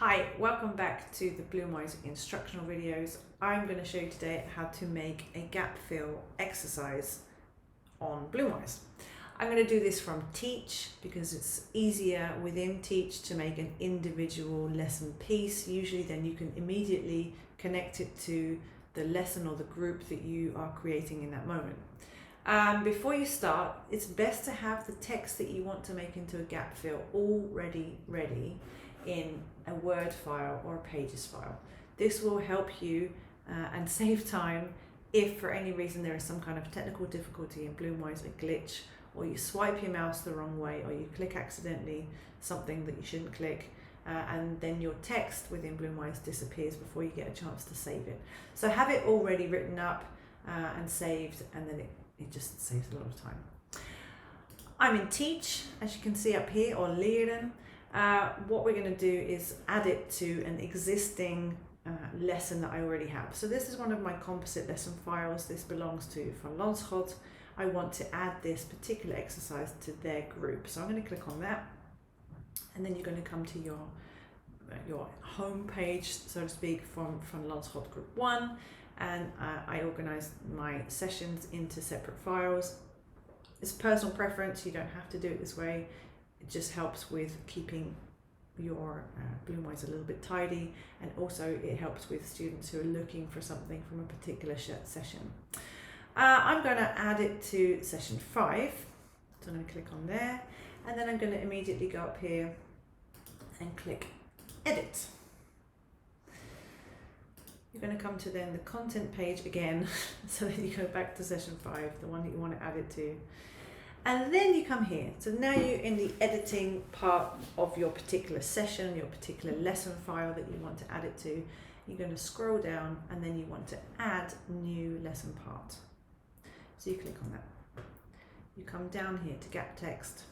Hi, welcome back to the Bloomwise instructional videos. I'm going to show you today how to make a gap fill exercise on Bloomwise. I'm going to do this from Teach because it's easier within Teach to make an individual lesson piece. Usually then you can immediately connect it to the lesson or the group that you are creating in that moment. Before you start, it's best to have the text that you want to make into a gap fill already ready in a Word file or a Pages file. This will help you and save time if for any reason there is some kind of technical difficulty in Bloomwise, a glitch, or you swipe your mouse the wrong way, or you click accidentally something that you shouldn't click, and then your text within Bloomwise disappears before you get a chance to save it. So have it already written up and saved, and then it just saves a lot of time. I'm in Teach, as you can see up here, or Leren. What we're going to do is add it to an existing lesson that I already have. So this is one of my composite lesson files. This belongs to Van Landschot. I want to add this particular exercise to their group. So I'm going to click on that, and then you're going to come to your home page, so to speak, from Van Landschot Group 1, and I organize my sessions into separate files. It's personal preference, you don't have to do it this way. It just helps with keeping your Bloomwise a little bit tidy, and also it helps with students who are looking for something from a particular session. I'm going to add it to session 5, so I'm going to click on there, and then I'm going to immediately go up here and click edit. You're going to come to then the content page again, so then you go back to session 5, the one that you want to add it to. And then you come here. So now you're in the editing part of your particular session, your particular lesson file that you want to add it to. You're going to scroll down, and then you want to add new lesson part. So you click on that. You come down here to gap text,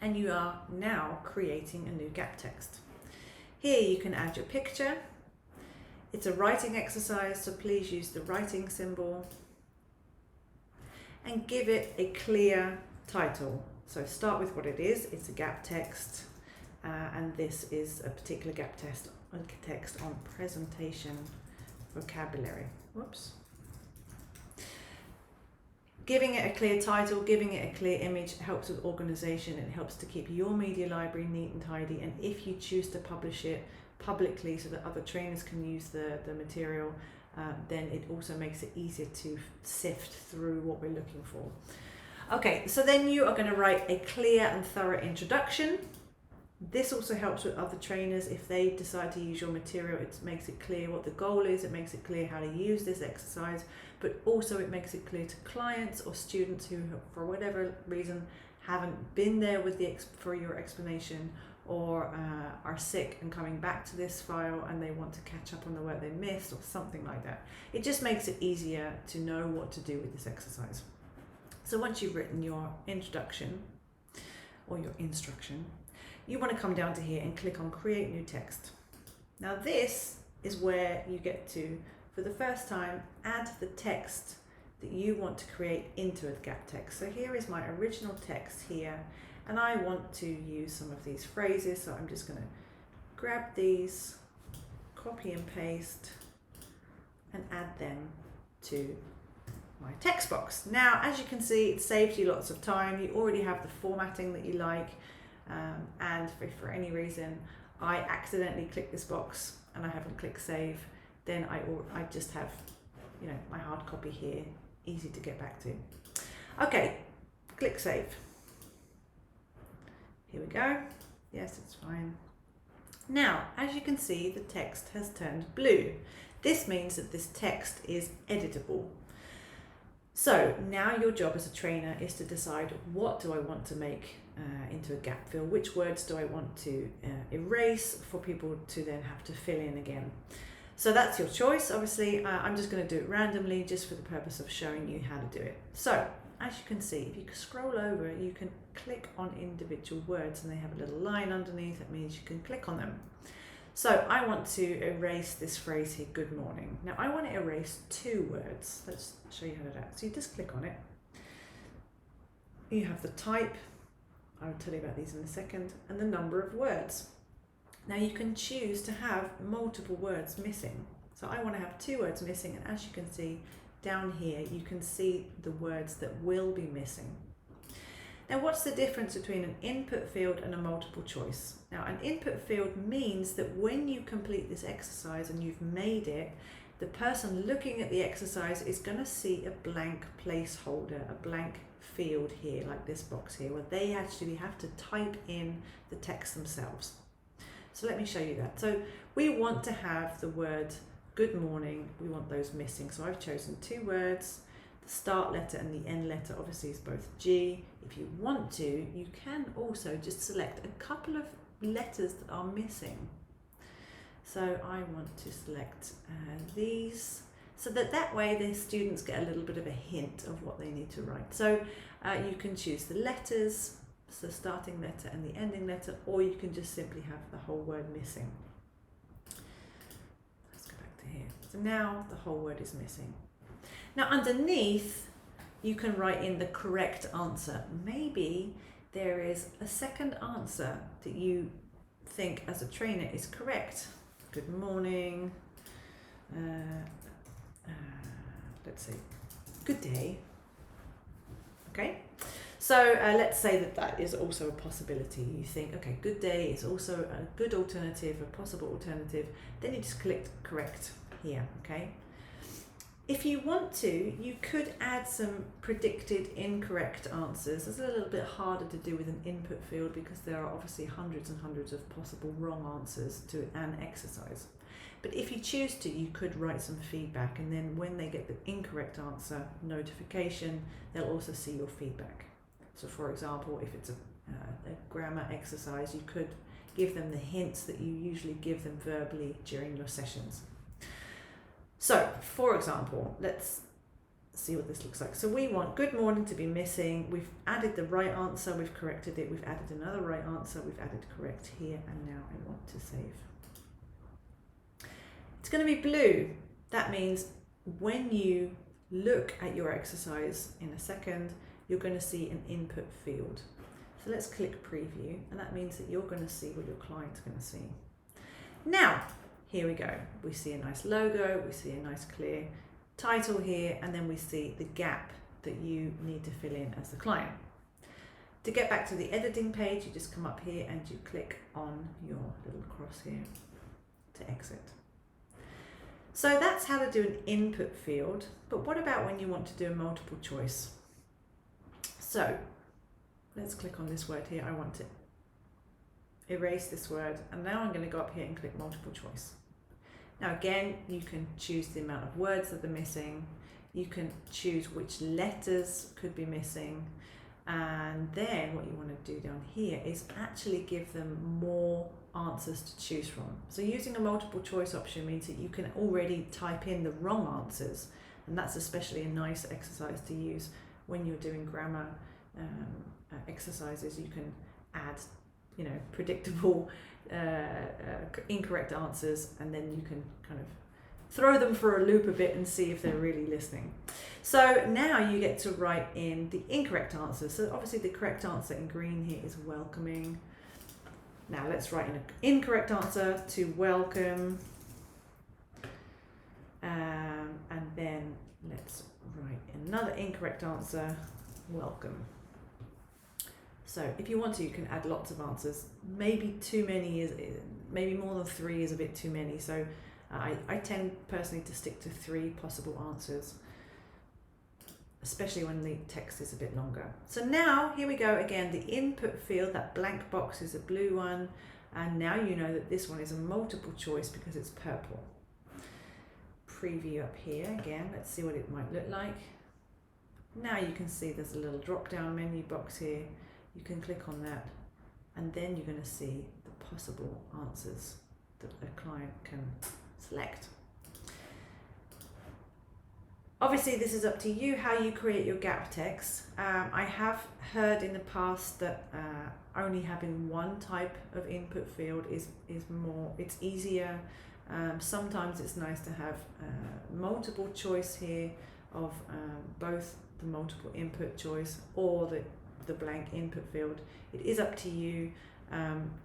and you are now creating a new gap text. Here you can add your picture. It's a writing exercise, so please use the writing symbol and give it a clear title. So start with what it is. It's a gap text, and this is a particular gap text on presentation vocabulary. Whoops. Giving it a clear title, giving it a clear image helps with organization. It helps to keep your media library neat and tidy, and if you choose to publish it publicly so that other trainers can use the material, then it also makes it easier to sift through what we're looking for. Okay, so then you are going to write a clear and thorough introduction. This also helps with other trainers. If they decide to use your material, it makes it clear what the goal is, it makes it clear how to use this exercise, but also it makes it clear to clients or students who, for whatever reason, haven't been there with for your explanation, or are sick and coming back to this file and they want to catch up on the work they missed or something like that. It just makes it easier to know what to do with this exercise. So once you've written your introduction or your instruction, you want to come down to here and click on Create New Text. Now this is where you get to, for the first time, add the text that you want to create into a gap text. So here is my original text here, and I want to use some of these phrases, so I'm just going to grab these, copy and paste, and add them to my text box. Now, as you can see, it saves you lots of time. You already have the formatting that you like, and if for any reason I accidentally click this box and I haven't clicked save, then I just have, my hard copy here, easy to get back to. Okay, click save. Here we go. Yes, it's fine. Now, as you can see, the text has turned blue. This means that this text is editable. So now your job as a trainer is to decide, what do I want to make into a gap fill? Which words do I want to erase for people to then have to fill in again? So that's your choice. Obviously, I'm just going to do it randomly just for the purpose of showing you how to do it. So as you can see, if you scroll over, you can click on individual words and they have a little line underneath. That means you can click on them. So I want to erase this phrase here, good morning. Now I want to erase 2 words. Let's show you how to do that. So you just click on it. You have the type, I'll tell you about these in a second, and the number of words. Now you can choose to have multiple words missing. So I want to have 2 words missing, and as you can see down here, you can see the words that will be missing. Now what's the difference between an input field and a multiple choice? Now an input field means that when you complete this exercise and you've made it, the person looking at the exercise is going to see a blank placeholder, a blank field here, like this box here, where they actually have to type in the text themselves. So let me show you that. So we want to have the word good morning, we want those missing. So I've chosen 2 words. The start letter and the end letter obviously is both G. If you want to, you can also just select a couple of letters that are missing. So I want to select these, so that way the students get a little bit of a hint of what they need to write. So you can choose the letters, so the starting letter and the ending letter, or you can just simply have the whole word missing. Let's go back to here. So now the whole word is missing. Now underneath, you can write in the correct answer. Maybe there is a second answer that you think as a trainer is correct. Good morning, let's say good day. Okay, so let's say that is also a possibility. You think, okay, good day is also a good alternative, a possible alternative. Then you just click correct here, okay? If you want to, you could add some predicted incorrect answers. It's a little bit harder to do with an input field because there are obviously hundreds and hundreds of possible wrong answers to an exercise. But if you choose to, you could write some feedback, and then when they get the incorrect answer notification, they'll also see your feedback. So for example, if it's a grammar exercise, you could give them the hints that you usually give them verbally during your sessions. So, for example, let's see what this looks like. So we want good morning to be missing. We've added the right answer, we've corrected it, we've added another right answer, we've added correct here, and now I want to save. It's going to be blue. That means when you look at your exercise in a second, you're going to see an input field. So let's click preview, and that means that you're going to see what your client's going to see. Now, here we go. We see a nice logo, we see a nice clear title here, and then we see the gap that you need to fill in as the client. To get back to the editing page, you just come up here and you click on your little cross here to exit. So that's how to do an input field, but what about when you want to do a multiple choice? So let's click on this word here. I want to erase this word, and now I'm going to go up here and click multiple choice. Now again, you can choose the amount of words that are missing, you can choose which letters could be missing, and then what you want to do down here is actually give them more answers to choose from. So using a multiple choice option means that you can already type in the wrong answers, and that's especially a nice exercise to use when you're doing grammar exercises. You can add, you know, predictable incorrect answers, and then you can kind of throw them for a loop a bit and see if they're really listening. So now you get to write in the incorrect answers. So obviously the correct answer in green here is welcoming. Now let's write in an incorrect answer to welcome, and then let's write another incorrect answer, welcome. So if you want to, you can add lots of answers. Maybe too many is, maybe more than 3 is a bit too many. So I tend personally to stick to 3 possible answers, especially when the text is a bit longer. So now here we go again, the input field, that blank box is a blue one. And now you know that this one is a multiple choice because it's purple. Preview up here again, let's see what it might look like. Now you can see there's a little drop down menu box here. You can click on that, and then you're going to see the possible answers that a client can select. Obviously, this is up to you how you create your gap text. I have heard in the past that only having one type of input field is more, it's easier. Sometimes it's nice to have multiple choice here of both the multiple input choice or the blank input field. It is up to you.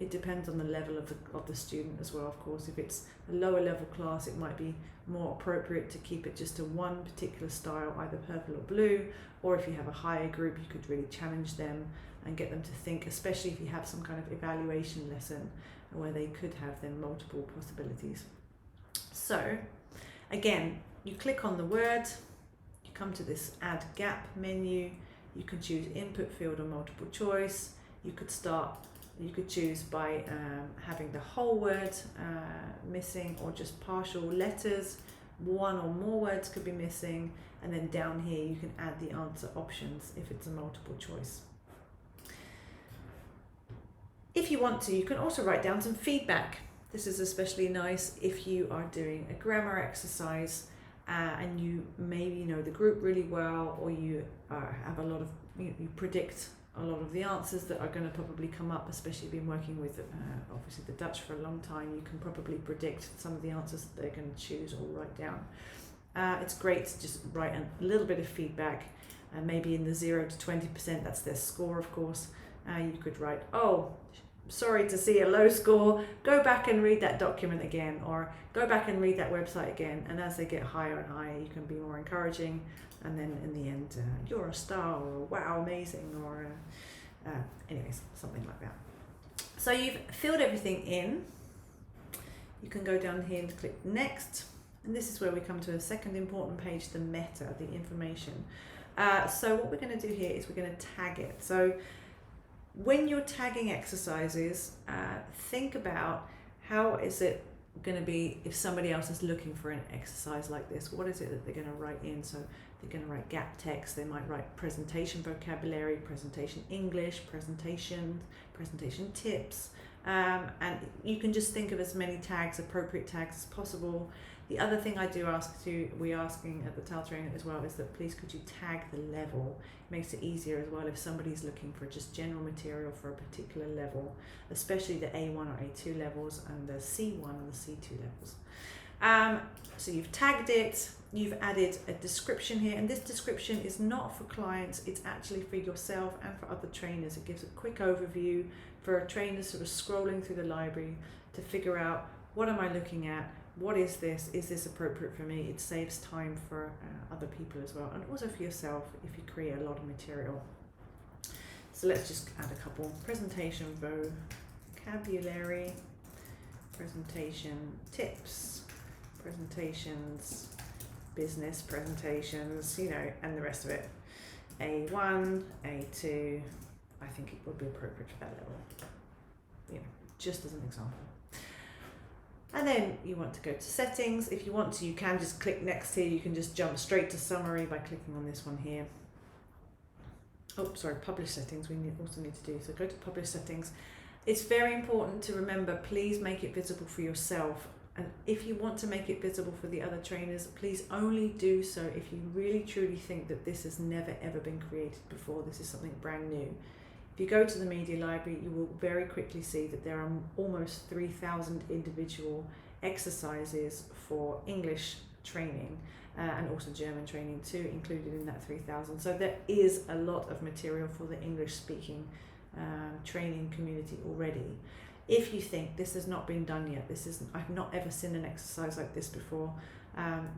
It depends on the level of the student as well, of course. If it's a lower level class, it might be more appropriate to keep it just to one particular style, either purple or blue, or if you have a higher group, you could really challenge them and get them to think, especially if you have some kind of evaluation lesson where they could have then multiple possibilities. So again, you click on the word, you come to this add gap menu, you can choose input field or multiple choice. You could choose by having the whole word missing or just partial letters. One or more words could be missing, and then down here you can add the answer options if it's a multiple choice. If you want to, you can also write down some feedback. This is especially nice if you are doing a grammar exercise and you maybe know the group really well, or you have a lot of, you predict a lot of the answers that are going to probably come up, especially if you've been working with obviously the Dutch for a long time. You can probably predict some of the answers that they're going to choose or write down. It's great to just write a little bit of feedback, maybe in the 0 to 20%, that's their score, of course. You could write, oh, sorry to see a low score, go back and read that document again, or go back and read that website again. And as they get higher and higher, you can be more encouraging. And then in the end, you're a star, or wow, amazing, or anyways, something like that. So you've filled everything in. You can go down here and click next. And this is where we come to a second important page, the meta, the information. So what we're going to do here is we're going to tag it. So when you're tagging exercises, think about how is it going to be if somebody else is looking for an exercise like this. What is it that they're going to write in? So they're going to write gap text, they might write presentation vocabulary, presentation English, presentation tips, and you can just think of as many tags, appropriate tags as possible. The other thing I do we're asking at the TAL training as well, is that please could you tag the level. It makes it easier as well if somebody's looking for just general material for a particular level, especially the A1 or A2 levels and the C1 and the C2 levels. So you've tagged it, you've added a description here, and this description is not for clients, it's actually for yourself and for other trainers. It gives a quick overview for a trainer sort of scrolling through the library to figure out, what am I looking at? What is this appropriate for me? It saves time for other people as well, and also for yourself if you create a lot of material. So let's just add a couple. Presentation vocabulary, presentation tips, presentations, business presentations, and the rest of it. A1, A2, I think it would be appropriate for that level, just as an example. And then you want to go to settings. If you want to, you can just click next here. You can just jump straight to summary by clicking on this one here. Oh, sorry, publish settings we also need to do. So go to publish settings. It's very important to remember, please make it visible for yourself. And if you want to make it visible for the other trainers, please only do so if you really truly think that this has never ever been created before. This is something brand new. If you go to the media library, you will very quickly see that there are almost 3,000 individual exercises for English training and also German training too, included in that 3,000. So there is a lot of material for the English speaking training community already. If you think this has not been done yet, I've not ever seen an exercise like this before,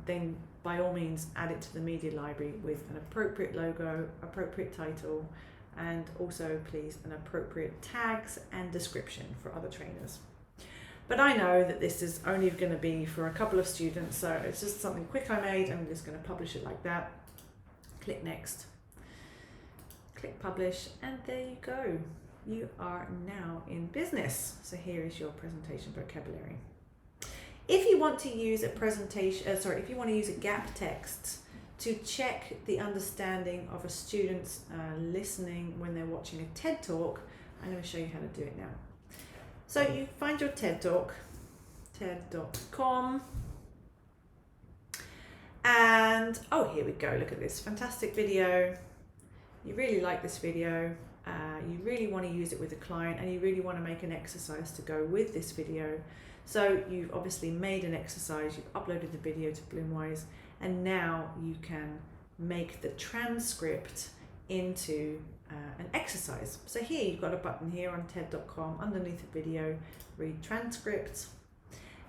then by all means add it to the media library with an appropriate logo, appropriate title, and also please an appropriate tags and description for other trainers. But I know that this is only going to be for a couple of students, so it's just something quick I made. I'm just going to publish it like that. Click next, click publish, and there you go. You are now in business. So here is your presentation vocabulary. If you want to use a if you want to use a gap text to check the understanding of a student's listening when they're watching a TED Talk, I'm going to show you how to do it now. So you find your TED Talk, TED.com, and oh, here we go, look at this fantastic video. You really like this video, you really want to use it with a client, and you really want to make an exercise to go with this video. So you've obviously made an exercise, you've uploaded the video to Bloomwise, and now you can make the transcript into an exercise. So here you've got a button here on TED.com underneath the video, read transcripts.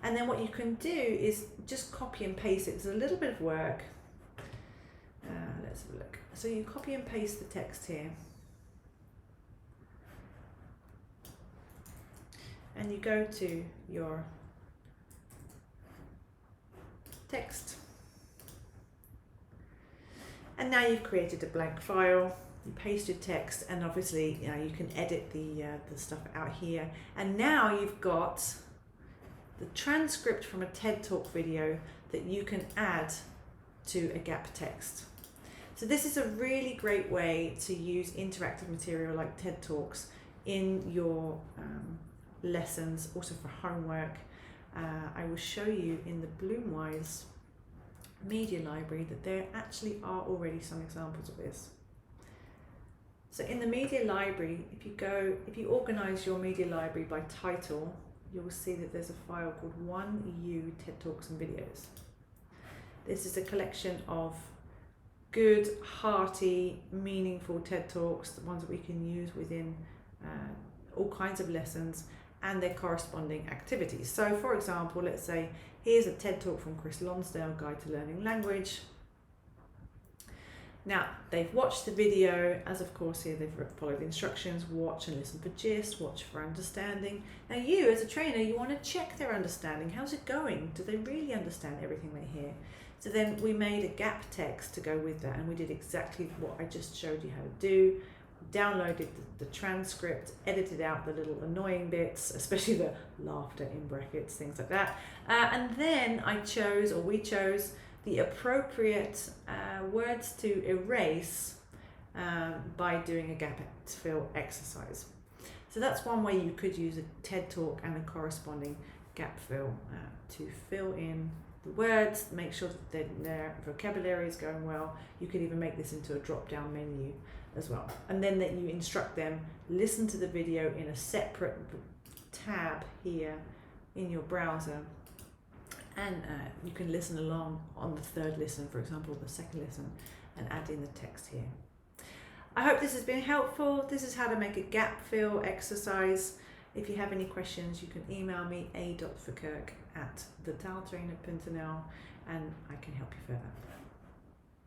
And then what you can do is just copy and paste it. It's a little bit of work. Let's have a look. So you copy and paste the text here. And you go to your text. And now you've created a blank file. You paste your text, and obviously you can edit the stuff out here. And now you've got the transcript from a TED Talk video that you can add to a gap text. So this is a really great way to use interactive material like TED Talks in your lessons, also for homework. I will show you in the Bloomwise media library that there actually are already some examples of this. So in the media library, if you organize your media library by title, you will see that there's a file called 1U TED Talks and Videos. This is a collection of good, hearty, meaningful TED Talks, the ones that we can use within all kinds of lessons and their corresponding activities. So for example, let's say here's a TED Talk from Chris Lonsdale, Guide to Learning Language. Now, they've watched the video, as of course here they've followed the instructions, watch and listen for gist, watch for understanding. Now you, as a trainer, you want to check their understanding. How's it going? Do they really understand everything they hear? So then we made a gap text to go with that, and we did exactly what I just showed you how to do. Downloaded the transcript, edited out the little annoying bits, especially the laughter in brackets, things like that. And then we chose the appropriate words to erase by doing a gap fill exercise. So that's one way you could use a TED Talk and a corresponding gap fill to fill in the words, make sure that their vocabulary is going well. You could even make this into a drop-down menu as well. And then that you instruct them, listen to the video in a separate tab here in your browser. And you can listen along on the third listen, for example, the second listen, and add in the text here. I hope this has been helpful. This is how to make a gap fill exercise. If you have any questions, you can email me a.verkerk@thetaltrainer.nl and I can help you further.